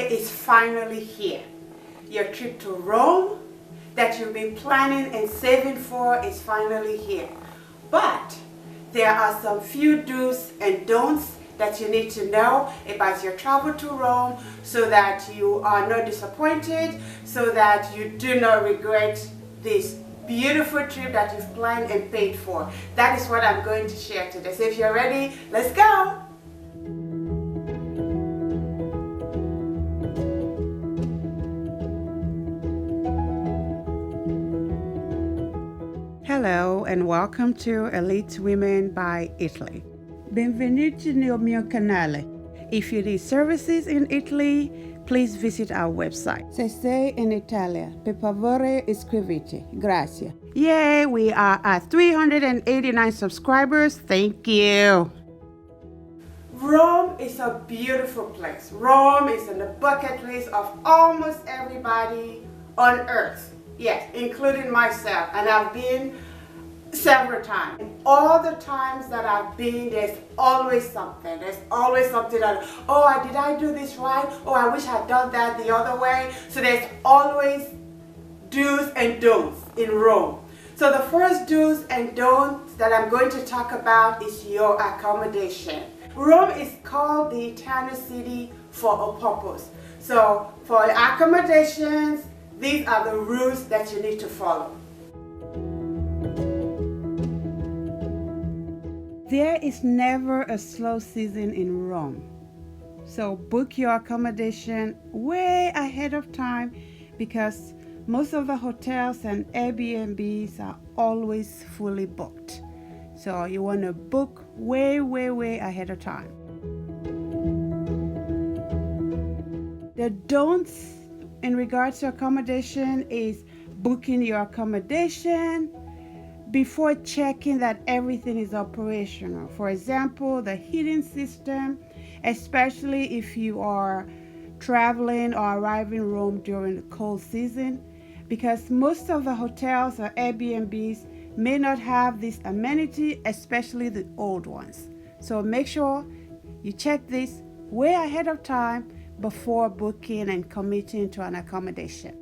day is finally here. Your trip to Rome that you've been planning and saving for is finally here. But there are some few do's and don'ts that you need to know about your travel to Rome so that you are not disappointed, so that you do not regret this beautiful trip that you've planned and paid for. That is what I'm going to share today. So if you're ready, let's go! Hello and welcome to Elite Women by Italy. Benvenuti nel mio canale. If you need services in Italy, please visit our website. Se sei in Italia, per favore iscriviti. Grazie. Yay, we are at 389 subscribers. Thank you. Rome is a beautiful place. Rome is on the bucket list of almost everybody on earth. Yes, including myself. And I've been several times. And all the times that I've been, there's always something. There's always something that, oh, did I do this right? Oh, I wish I'd done that the other way. So there's always do's and don'ts in Rome. So the first do's and don'ts that I'm going to talk about is your accommodation. Rome is called the Eternal City for a purpose. So for accommodations, these are the rules that you need to follow. There is never a slow season in Rome. So book your accommodation way ahead of time because most of the hotels and Airbnbs are always fully booked. So you want to book way ahead of time. The don'ts in regards to accommodation is booking your accommodation before checking that everything is operational. For example, the heating system, especially if you are traveling or arriving in Rome during the cold season, because most of the hotels or Airbnbs may not have this amenity, especially the old ones. So make sure you check this way ahead of time before booking and committing to an accommodation.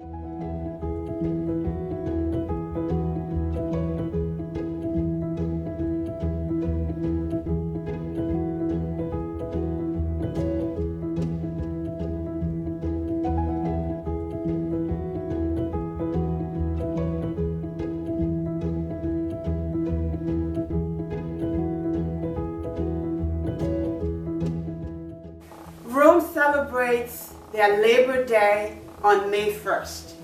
Rome celebrates their Labor Day on May 1st.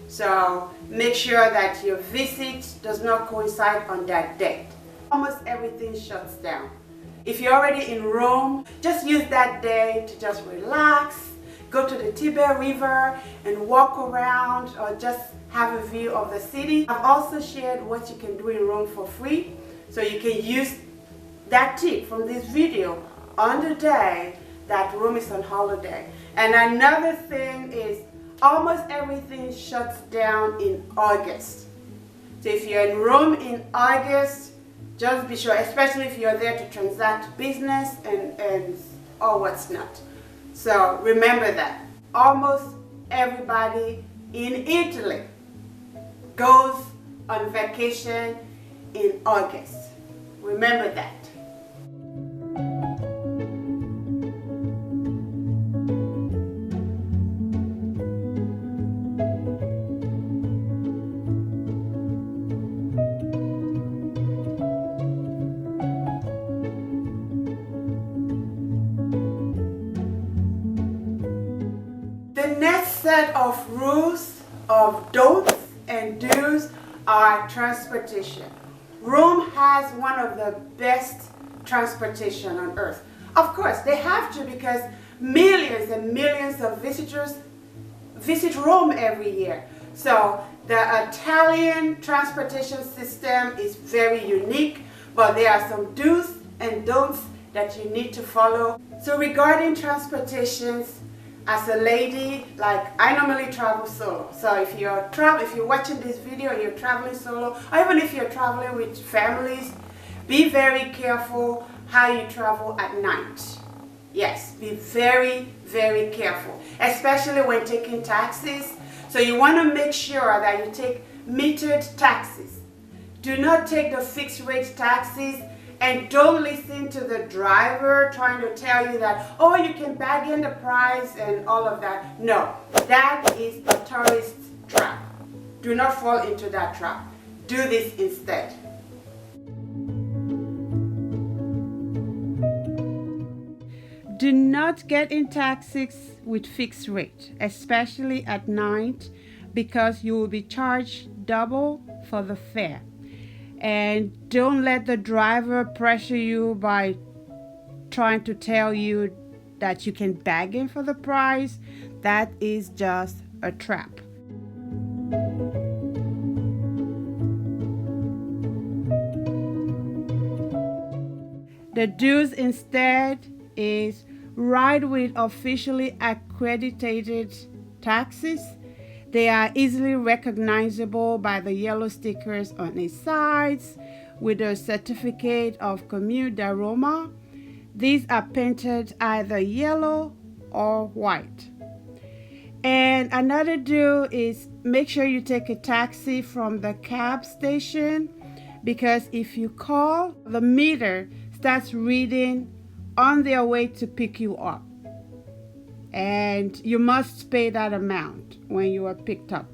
So make sure that your visit does not coincide on that date. Almost everything shuts down. If you're already in Rome, just use that day to just relax, go to the Tiber River and walk around or just have a view of the city. I've also shared what you can do in Rome for free. So you can use that tip from this video on the day that Rome is on holiday. And another thing is almost everything shuts down in August. So if you're in Rome in August, just be sure, especially if you're there to transact business and or what's not. So remember that. Almost everybody in Italy goes on vacation in August. Remember that. The next set of rules of don'ts and do's are transportation. Rome has one of the best transportation on earth. Of course, they have to because millions and millions of visitors visit Rome every year. So the Italian transportation system is very unique, but there are some do's and don'ts that you need to follow. So regarding transportations, as a lady, like I normally travel solo. So if you're watching this video and you're traveling solo, or even if you're traveling with families, be very careful how you travel at night. Yes, be very, very careful, especially when taking taxis. So you want to make sure that you take metered taxis. Do not take the fixed rate taxis, and don't listen to the driver trying to tell you that, oh, you can bargain the price and all of that. No, that is a tourist trap. Do not fall into that trap. Do this instead. Do not get in taxis with fixed rate, especially at night, because you will be charged double for the fare. And don't let the driver pressure you by trying to tell you that you can bargain for the price. That is just a trap. The do's instead is ride with officially accredited taxis. They are easily recognizable by the yellow stickers on its sides with a certificate of commute d'aroma. These are painted either yellow or white. And another do is make sure you take a taxi from the cab station, because if you call, the meter starts reading on their way to pick you up, and you must pay that amount when you are picked up.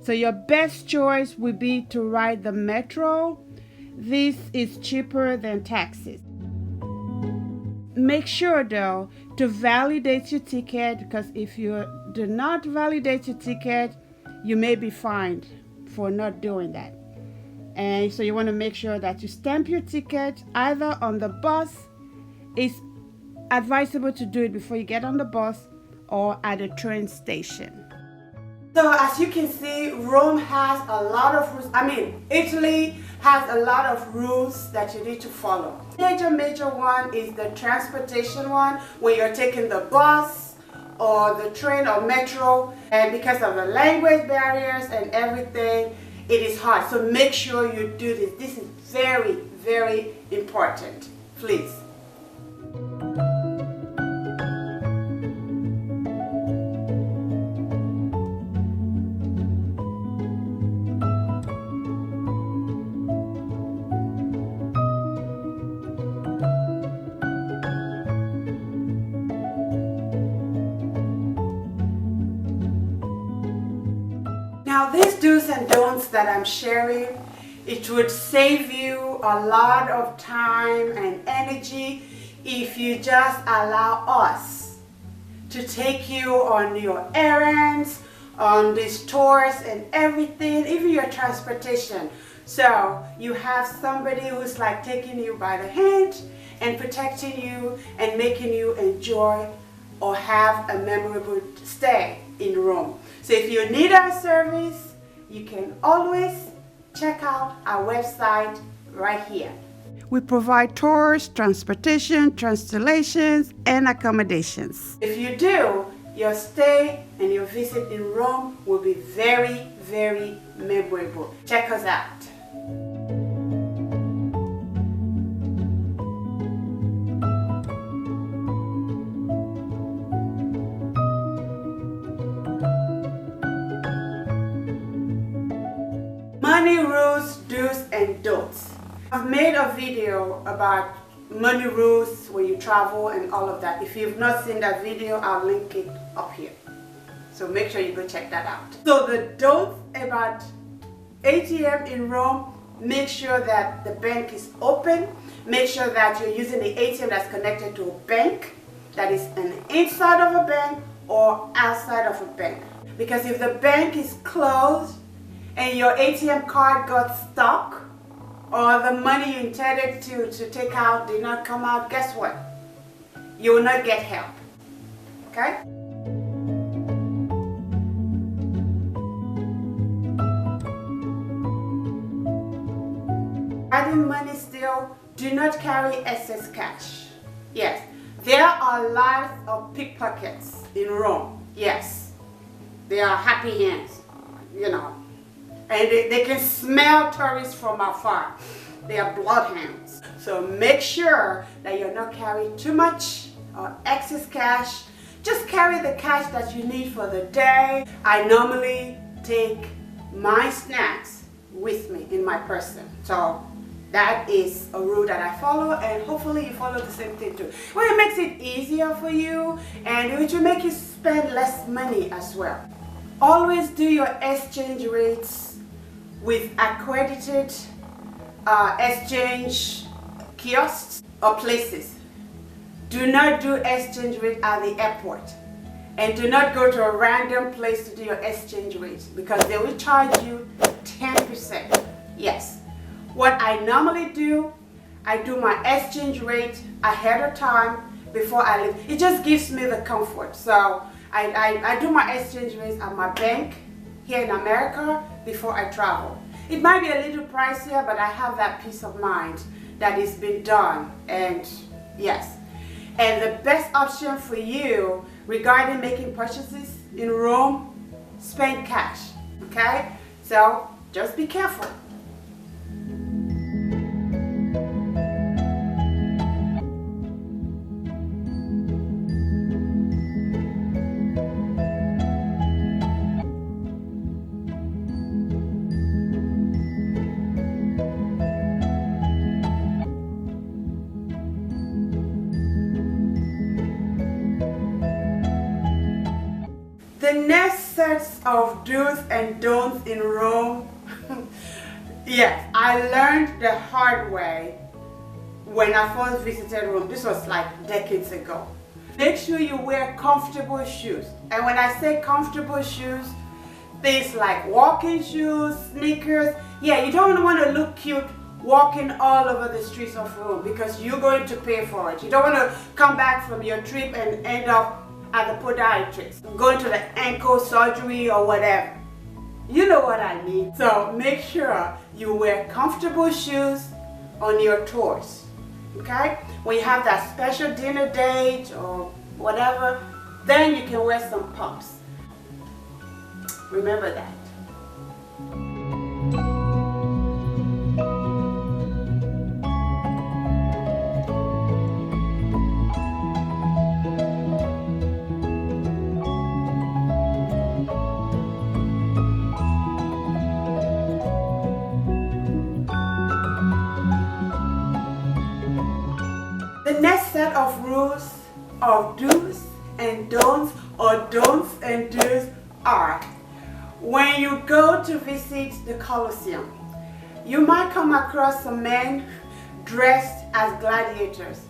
So your best choice would be to ride the metro. This is cheaper than taxis. Make sure though to validate your ticket, because if you do not validate your ticket, you may be fined for not doing that. And so you want to make sure that you stamp your ticket either on the bus. It's advisable to do it before you get on the bus or at a train station. So as you can see, Rome has a lot of rules. Italy has a lot of rules that you need to follow. Major one is the transportation one, where you're taking the bus or the train or metro, and because of the language barriers and everything, it is hard. So make sure you do this. This is very, very important. Please. Now these do's and don'ts that I'm sharing, it would save you a lot of time and energy if you just allow us to take you on your errands, on these tours and everything, even your transportation. So you have somebody who's like taking you by the hand and protecting you and making you enjoy or have a memorable stay in Rome. So if you need our service, you can always check out our website right here. We provide tours, transportation, translations, and accommodations. If you do, your stay and your visit in Rome will be very, very memorable. Check us out. Money rules, do's and don'ts. I've made a video about money rules when you travel and all of that. If you've not seen that video, I'll link it up here. So make sure you go check that out. So the don'ts about ATM in Rome: make sure that the bank is open. Make sure that you're using the ATM that's connected to a bank, that is an inside of a bank or outside of a bank. Because if the bank is closed and your ATM card got stuck, or the money you intended to take out did not come out, guess what? You will not get help. Okay? Hiding money still, do not carry excess cash. Yes, there are lots of pickpockets in Rome. Yes, they are happy hands, you know. And they can smell tourists from afar. They are bloodhounds. So make sure that you're not carrying too much or excess cash, just carry the cash that you need for the day. I normally take my snacks with me in my person. So that is a rule that I follow, and hopefully you follow the same thing too. Well, it makes it easier for you, and it will make you spend less money as well. Always do your exchange rates with accredited exchange kiosks or places. Do not do exchange rate at the airport, and do not go to a random place to do your exchange rate, because they will charge you 10%. Yes. What I normally do, I do my exchange rate ahead of time before I leave. It just gives me the comfort. So I do my exchange rates at my bank here in America before I travel. It might be a little pricier, but I have that peace of mind that it's been done. And yes. And the best option for you regarding making purchases in Rome, spend cash. Okay? So just be careful. The next sets of do's and don'ts in Rome, yes, I learned the hard way when I first visited Rome. This was like decades ago. Make sure you wear comfortable shoes. And when I say comfortable shoes, things like walking shoes, sneakers. Yeah, you don't want to look cute walking all over the streets of Rome, because you're going to pay for it. You don't want to come back from your trip and end up at the podiatrist, going to the ankle surgery or whatever. You know what I mean. So make sure you wear comfortable shoes on your tours. Okay? When you have that special dinner date or whatever, then you can wear some pumps. Remember that. The next set of rules of do's and don'ts, or don'ts and do's, are when you go to visit the Colosseum, you might come across some men dressed as gladiators.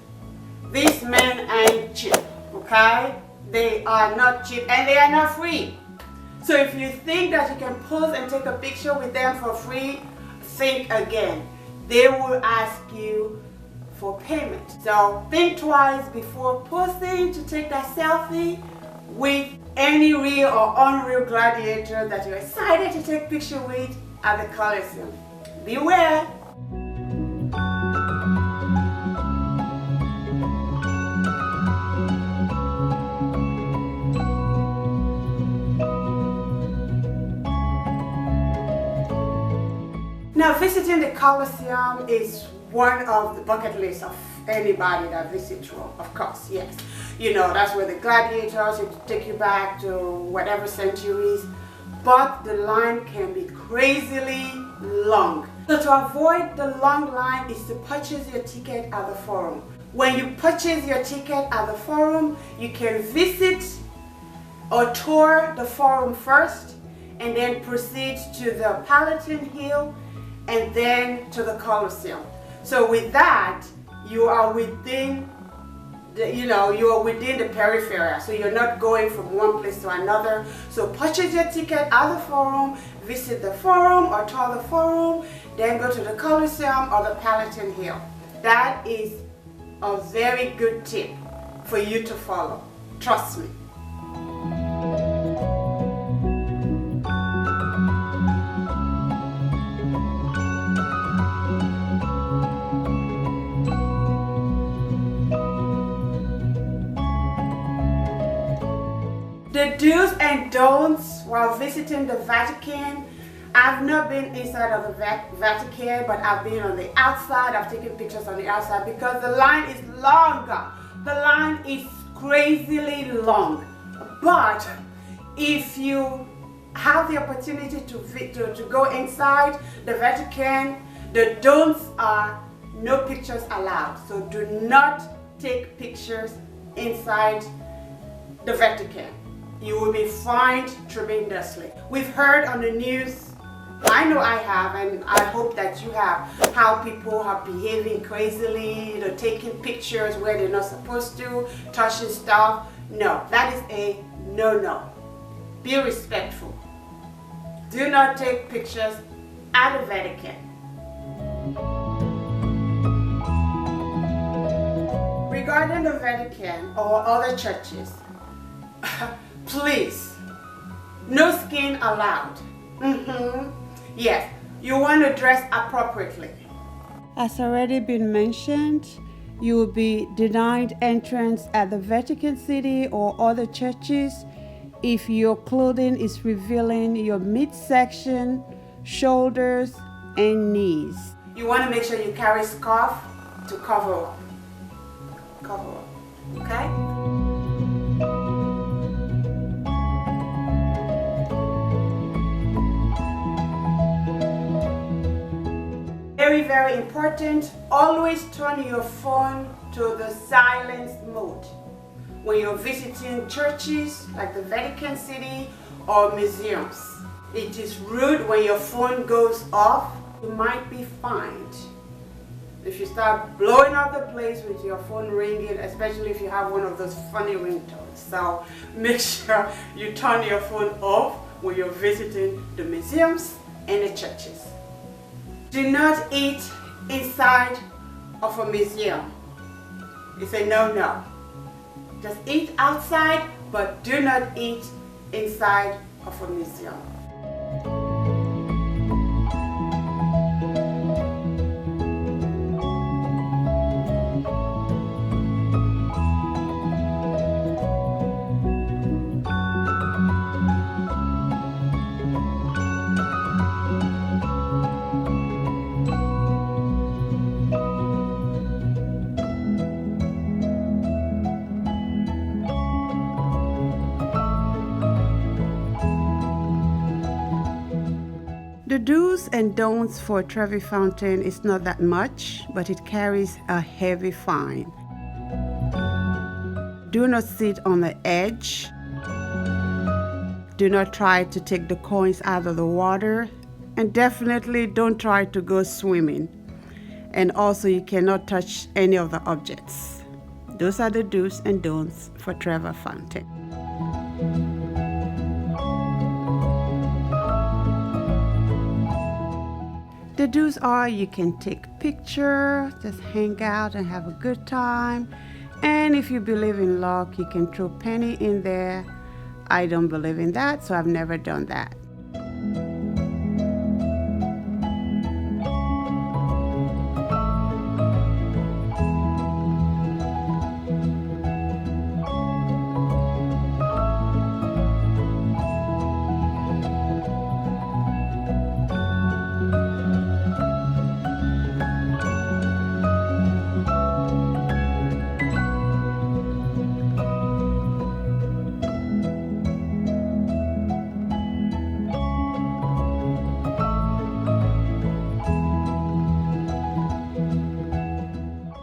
These men ain't cheap, okay? They are not cheap, and they are not free. So if you think that you can pose and take a picture with them for free, think again. They will ask you for payment. So think twice before posing to take that selfie with any real or unreal gladiator that you're excited to take picture with at the Colosseum. Beware! Now, visiting the Colosseum is one of the bucket lists of anybody that visits Rome, of course, yes. You know, that's where the gladiators take you back to whatever centuries, but the line can be crazily long. So to avoid the long line is to purchase your ticket at the forum. When you purchase your ticket at the forum, you can visit or tour the forum first, and then proceed to the Palatine Hill, and then to the Colosseum. So with that, you are within the periphery. So you're not going from one place to another. So purchase your ticket at the forum, visit the forum or tour the forum, then go to the Colosseum or the Palatine Hill. That is a very good tip for you to follow. Trust me. The do's and don'ts while visiting the Vatican. I've not been inside of the Vatican, but I've been on the outside. I've taken pictures on the outside because the line is longer. The line is crazily long, but if you have the opportunity to go inside the Vatican, the don'ts are no pictures allowed. So do not take pictures inside the Vatican. You will be fined tremendously. We've heard on the news, I know I have, and I hope that you have, how people are behaving crazily, taking pictures where they're not supposed to, touching stuff. No, that is a no-no. Be respectful. Do not take pictures at the Vatican. Regarding the Vatican or other churches, please, no skin allowed. Yes, you want to dress appropriately. As already been mentioned, you will be denied entrance at the Vatican City or other churches if your clothing is revealing your midsection, shoulders, and knees. You want to make sure you carry scarf to cover up. Okay? Very, very important, always turn your phone to the silence mode when you're visiting churches like the Vatican City or museums. It is rude when your phone goes off. You might be fined if you start blowing up the place with your phone ringing, especially if you have one of those funny ringtones. So make sure you turn your phone off when you're visiting the museums and the churches. Do not eat inside of a museum. It's a no-no. Just eat outside, but do not eat inside of a museum. The do's and don'ts for Trevi Fountain is not that much, but it carries a heavy fine. Do not sit on the edge. Do not try to take the coins out of the water, and definitely don't try to go swimming. And also you cannot touch any of the objects. Those are the do's and don'ts for Trevi Fountain. The do's are you can take pictures, just hang out and have a good time. And if you believe in luck, you can throw penny in there. I don't believe in that, so I've never done that.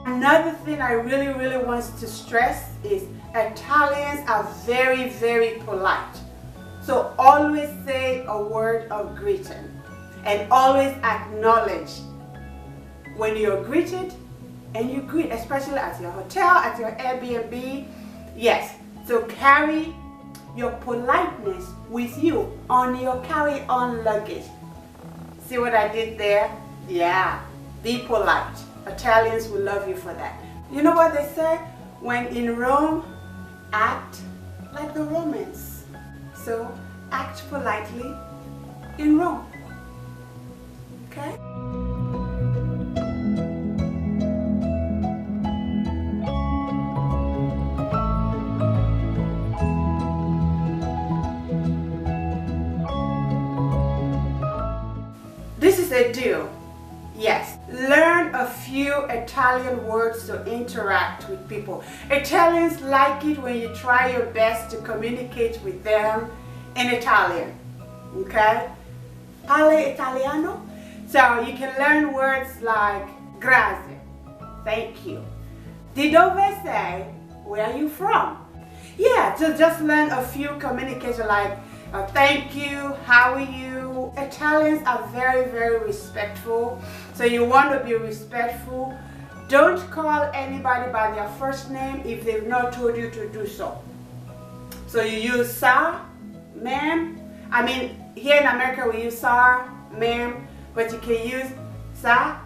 Another thing I really want to stress is Italians are very, very polite. So always say a word of greeting and always acknowledge when you're greeted, and you greet, especially at your hotel, at your Airbnb. Yes, so carry your politeness with you on your carry-on luggage. See what I did there? Yeah, be polite. Italians will love you for that. You know what they say? When in Rome, act like the Romans. So act politely in Rome. Okay? This is a do. Yes, learn a few Italian words to interact with people. Italians like it when you try your best to communicate with them in Italian. Okay? Parle Italiano? So you can learn words like grazie, thank you. Di dove sei? Where are you from? Yeah, to just learn a few communication like thank you, how are you? Italians are very, very respectful. So you want to be respectful. Don't call anybody by their first name if they've not told you to do so. So you use sir, ma'am. I mean, here in America we use sir, ma'am, but you can use sir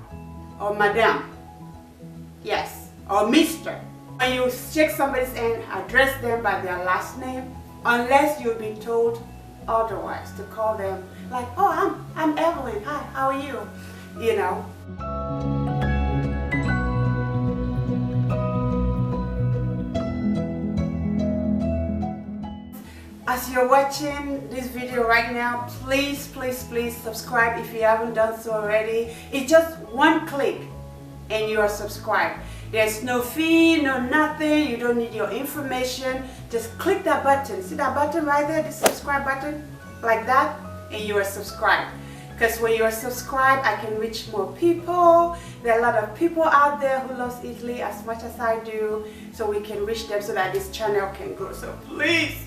or madam. Yes, or mister. When you shake somebody's hand, address them by their last name, unless you'll be told otherwise, to call them like, oh, I'm Evelyn, hi, how are you? You know. As you're watching this video right now, please, please, please subscribe if you haven't done so already. It's just one click and you are subscribed. There's no fee, no nothing. You don't need your information. Just click that button. See that button right there, the subscribe button? Like that, and you are subscribed. Because when you are subscribed, I can reach more people. There are a lot of people out there who love Italy as much as I do. So we can reach them so that this channel can grow. So please,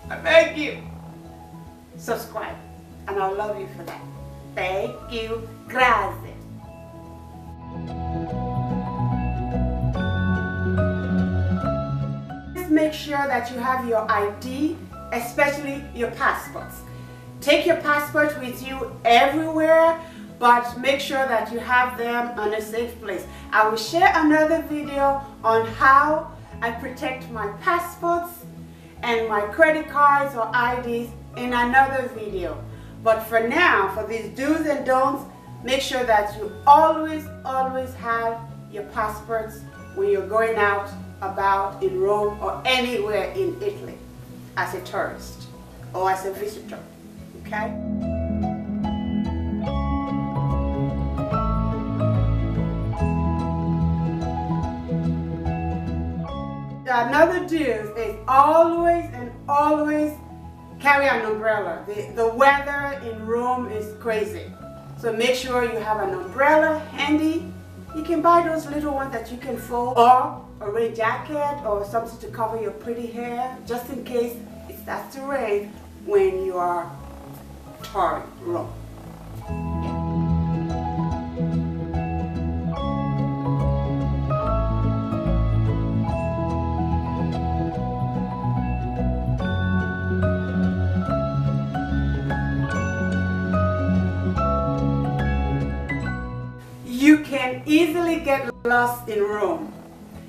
I beg you, subscribe. And I'll love you for that. Thank you. Grazie. Make sure that you have your ID, especially your passports. Take your passport with you everywhere, but make sure that you have them on a safe place. I will share another video on how I protect my passports and my credit cards or IDs in another video. But for now, for these do's and don'ts, make sure that you always have your passports when you're going out about in Rome or anywhere in Italy as a tourist or as a visitor. Okay? Another do is always carry an umbrella. The weather in Rome is crazy. So make sure you have an umbrella handy. You can buy those little ones that you can fold, or a rain jacket or something to cover your pretty hair just in case it starts to rain when you are touring Rome. You can easily get lost in Rome.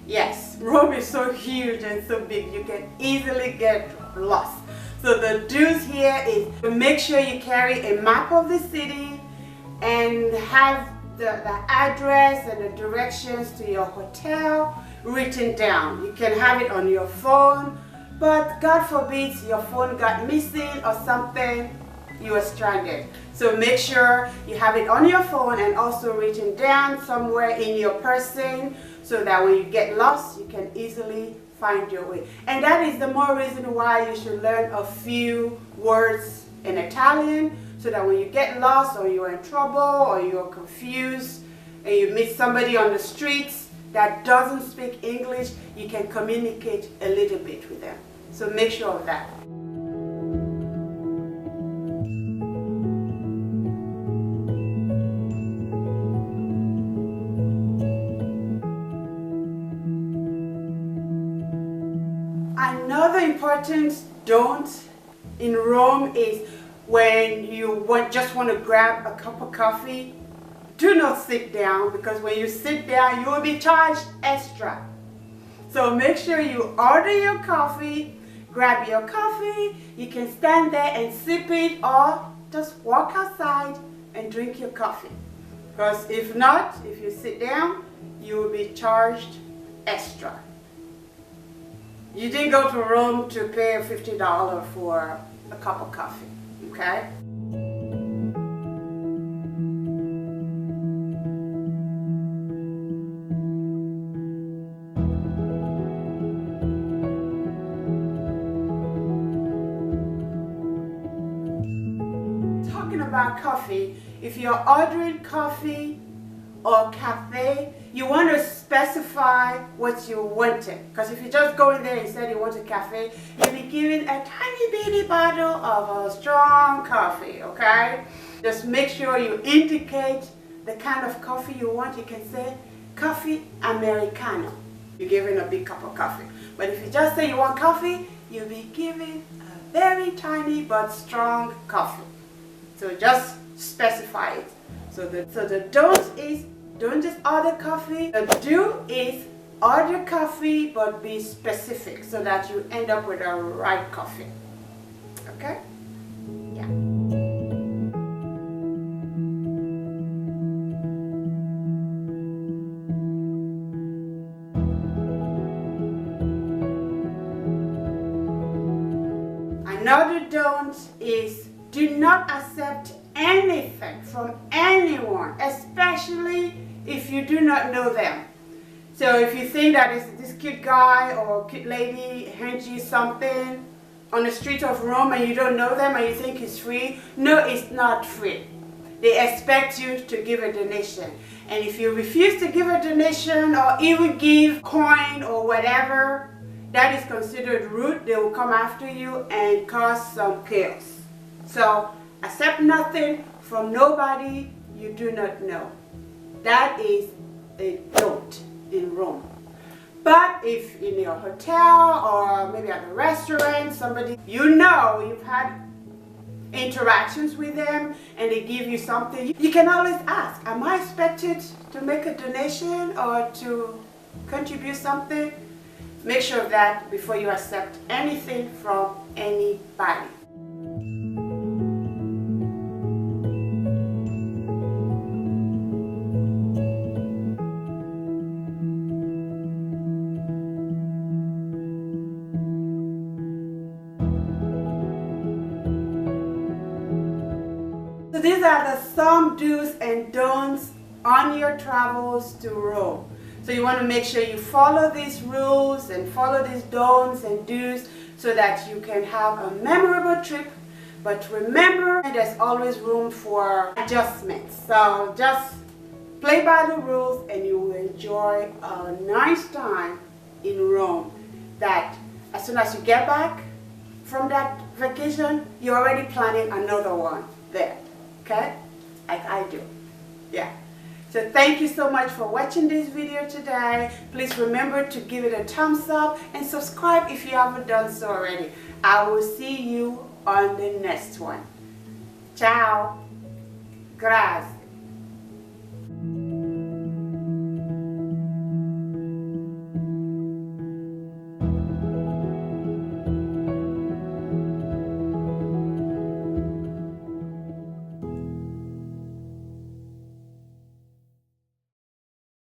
Yes, Rome is so huge and so big, you can easily get lost. So the do's here is to make sure you carry a map of the city and have the address and the directions to your hotel written down. You can have it on your phone, but God forbid your phone got missing or something, you are stranded. So make sure you have it on your phone and also written down somewhere in your person, so that when you get lost, you can easily find your way. And that is the more reason why you should learn a few words in Italian, so that when you get lost or you're in trouble or you're confused and you meet somebody on the streets that doesn't speak English, you can communicate a little bit with them. So make sure of that. Another important don't in Rome is when you just want to grab a cup of coffee, do not sit down, because when you sit down, you will be charged extra. So make sure you order your coffee, grab your coffee, you can stand there and sip it, or just walk outside and drink your coffee. Because if not, if you sit down, you will be charged extra. You didn't go to Rome to pay $50 for a cup of coffee, okay? about coffee, if you're ordering coffee or cafe, you want to specify what you wanted. Because if you just go in there and say you want a cafe, you'll be given a tiny bitty bottle of a strong coffee, okay? Just make sure you indicate the kind of coffee you want. You can say coffee Americano. You're given a big cup of coffee. But if you just say you want coffee, you'll be given a very tiny but strong coffee. So just specify it. So the don't is don't just order coffee. The do is order coffee but be specific so that you end up with the right coffee. Okay? Yeah. Another don't is do not accept anything from anyone, especially if you do not know them. So if you think that this cute guy or cute lady hands you something on the street of Rome and you don't know them and you think it's free, no, it's not free. They expect you to give a donation. And if you refuse to give a donation or even give coin or whatever, that is considered rude. They will come after you and cause some chaos. So accept nothing from nobody you do not know. That is a don't in Rome. But if in your hotel or maybe at a restaurant, somebody you know, you've had interactions with them and they give you something, you can always ask, am I expected to make a donation or to contribute something? Make sure of that before you accept anything from anybody. So these are the some do's and don'ts on your travels to Rome. So you want to make sure you follow these rules and follow these don'ts and do's so that you can have a memorable trip. But remember, there's always room for adjustments. So just play by the rules and you will enjoy a nice time in Rome. That as soon as you get back from that vacation, you're already planning another one there. Okay? Like I do. Yeah. So thank you so much for watching this video today. Please remember to give it a thumbs up and subscribe if you haven't done so already. I will see you on the next one. Ciao. Grazie.